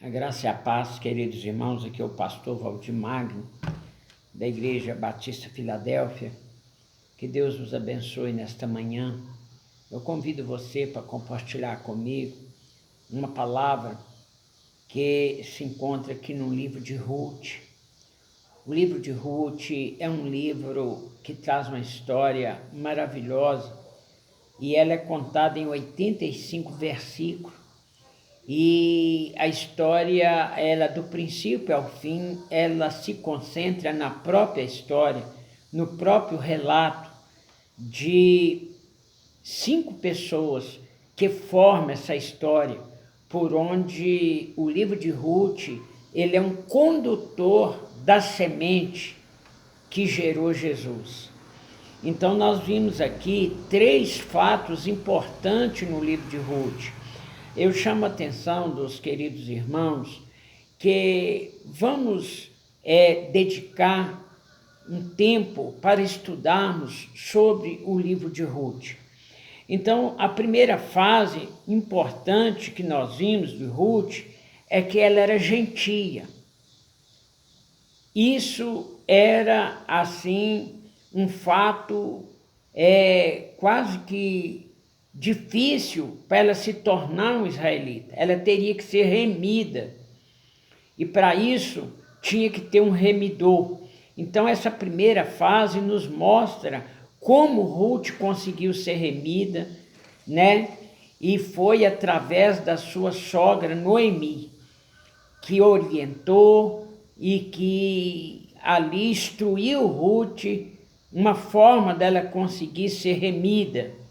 A graça e a paz, queridos irmãos, aqui é o pastor Valdir Magno, da Igreja Batista Filadélfia. Que Deus nos abençoe nesta manhã. Eu convido você para compartilhar comigo uma palavra que se encontra aqui no livro de Ruth. O livro de Ruth é um livro que traz uma história maravilhosa e ela é contada em 85 versículos. E a história, ela do princípio ao fim, ela se concentra na própria história, no próprio relato de 5 pessoas que formam essa história, por onde o livro de Ruth, ele é um condutor da semente que gerou Jesus. Então nós vimos aqui 3 fatos importantes no livro de Ruth. Eu chamo a atenção dos queridos irmãos que vamos dedicar um tempo para estudarmos sobre o livro de Ruth. Então, a primeira fase importante que nós vimos de Ruth é que ela era gentia. Isso era, assim, um fato quase que difícil para ela se tornar um israelita. Ela teria que ser remida. E para isso tinha que ter um remidor. Então essa primeira fase nos mostra como Ruth conseguiu ser remida, né? E foi através da sua sogra Noemi, que orientou e que ali instruiu Ruth uma forma dela conseguir ser remida.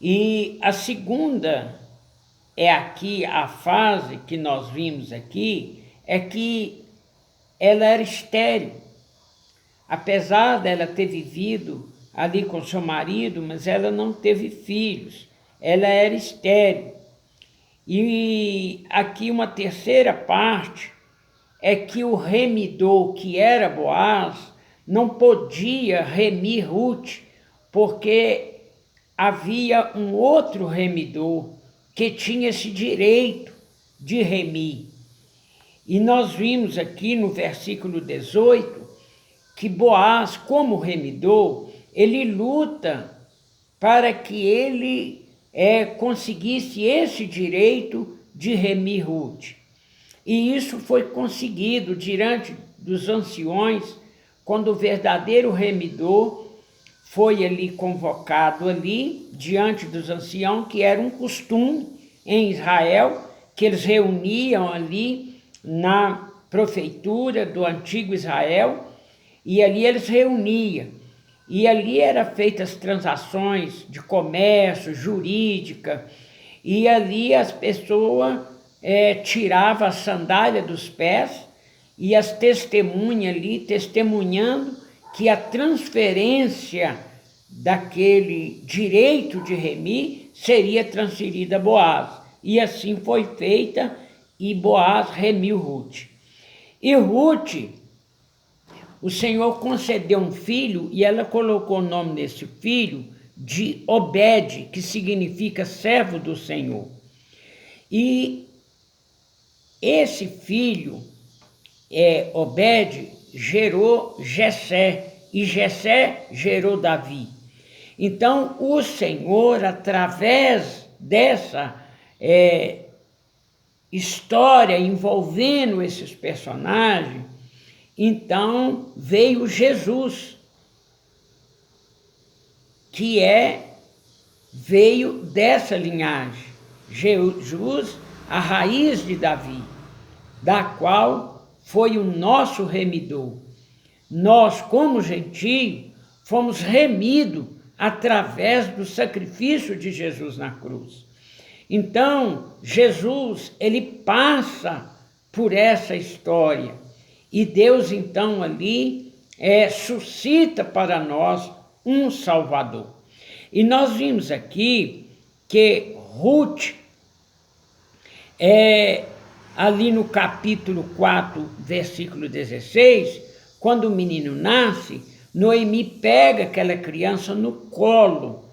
E a segunda é aqui, a fase que nós vimos aqui, é que ela era estéril. Apesar dela ter vivido ali com seu marido, mas ela não teve filhos, ela era estéril. E aqui uma terceira parte é que o remidor, que era Boaz, não podia remir Ruth, porque havia um outro remidor que tinha esse direito de remir. E nós vimos aqui no versículo 18 que Boaz, como remidor, ele luta para que ele conseguisse esse direito de remir Ruth. E isso foi conseguido diante dos anciões, quando o verdadeiro remidor foi ali convocado ali, diante dos anciãos, que era um costume em Israel, que eles reuniam ali na prefeitura do antigo Israel, e ali eles reuniam. E ali eram feitas transações de comércio, jurídica, e ali as pessoas tiravam a sandália dos pés, e as testemunhas ali, testemunhando que a transferência daquele direito de remir seria transferida a Boaz. E assim foi feita, e Boaz remiu Ruth. E Ruth, o Senhor concedeu um filho, e ela colocou o nome desse filho de Obed, que significa servo do Senhor. E esse filho, Obed, gerou Jessé, e Jessé gerou Davi. Então, o Senhor, através dessa história envolvendo esses personagens, então veio Jesus, que veio dessa linhagem. Jesus, a raiz de Davi, da qual foi o nosso remidor. Nós, como gentios, fomos remidos através do sacrifício de Jesus na cruz. Então, Jesus, ele passa por essa história, e Deus, então, ali suscita para nós um Salvador. E nós vimos aqui que Ruth, ali no capítulo 4, versículo 16, quando o menino nasce, Noemi pega aquela criança no colo,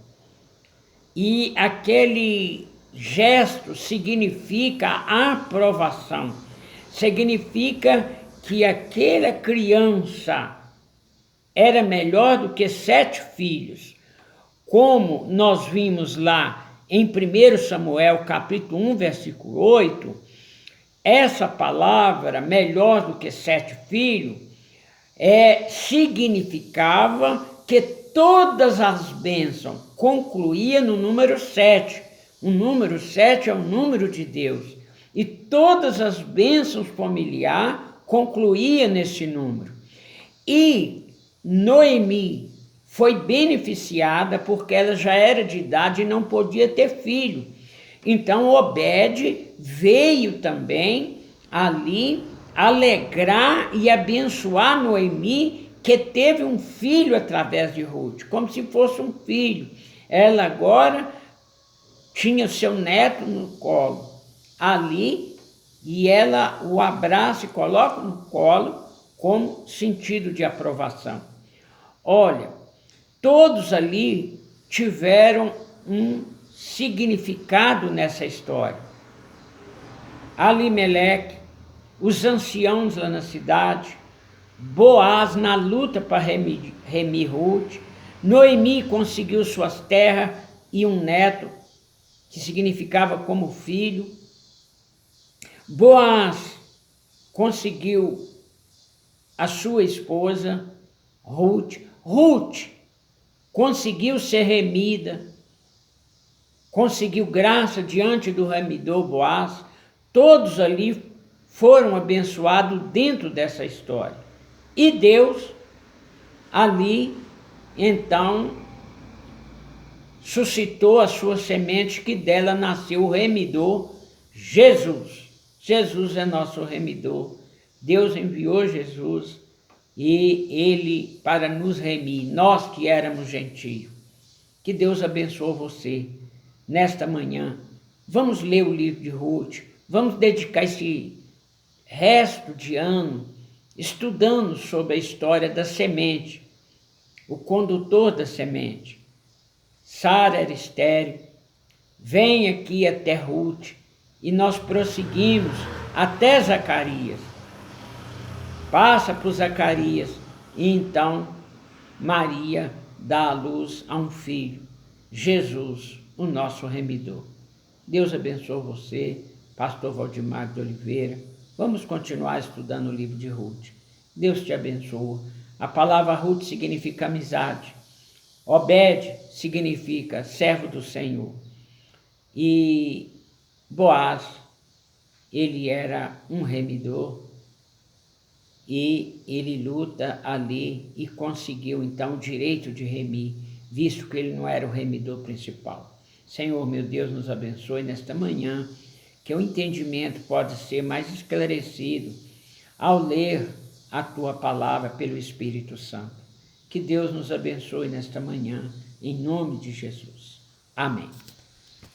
e aquele gesto significa aprovação, significa que aquela criança era melhor do que 7 filhos. Como nós vimos lá em 1 Samuel capítulo 1, versículo 8, essa palavra, melhor do que 7 filhos, significava que todas as bênçãos concluíam no número 7. O número 7 é o número de Deus. E todas as bênçãos familiares concluíam nesse número. E Noemi foi beneficiada porque ela já era de idade e não podia ter filho. Então Obed veio também ali alegrar e abençoar Noemi, que teve um filho através de Ruth, como se fosse um filho. Ela agora tinha seu neto no colo ali, e ela o abraça e coloca no colo como sentido de aprovação. Olha, todos ali tiveram um significado nessa história. Alimeleque, os anciãos lá na cidade, Boaz na luta para remir Ruth, Noemi conseguiu suas terras e um neto, que significava como filho. Boaz conseguiu a sua esposa, Ruth. Ruth conseguiu ser remida, conseguiu graça diante do remidor Boaz. Todos ali foram abençoados dentro dessa história. E Deus ali, então, suscitou a sua semente, que dela nasceu o remidor Jesus. Jesus é nosso remidor. Deus enviou Jesus e ele para nos remir, nós que éramos gentios. Que Deus abençoe você nesta manhã. Vamos ler o livro de Ruth, vamos dedicar esse resto de ano estudando sobre a história da semente, o condutor da semente. Sara era estéril, vem aqui até Ruth e nós prosseguimos até Zacarias. Passa por Zacarias e então Maria dá à luz a um filho, Jesus, o nosso remidor. Deus abençoe você, pastor Valdemar de Oliveira. Vamos continuar estudando o livro de Ruth. Deus te abençoe. A palavra Ruth significa amizade. Obed significa servo do Senhor. E Boaz, ele era um remidor. E ele luta ali e conseguiu então o direito de remir, visto que ele não era o remidor principal. Senhor, meu Deus, nos abençoe nesta manhã, que o entendimento pode ser mais esclarecido ao ler a Tua palavra pelo Espírito Santo. Que Deus nos abençoe nesta manhã, em nome de Jesus. Amém.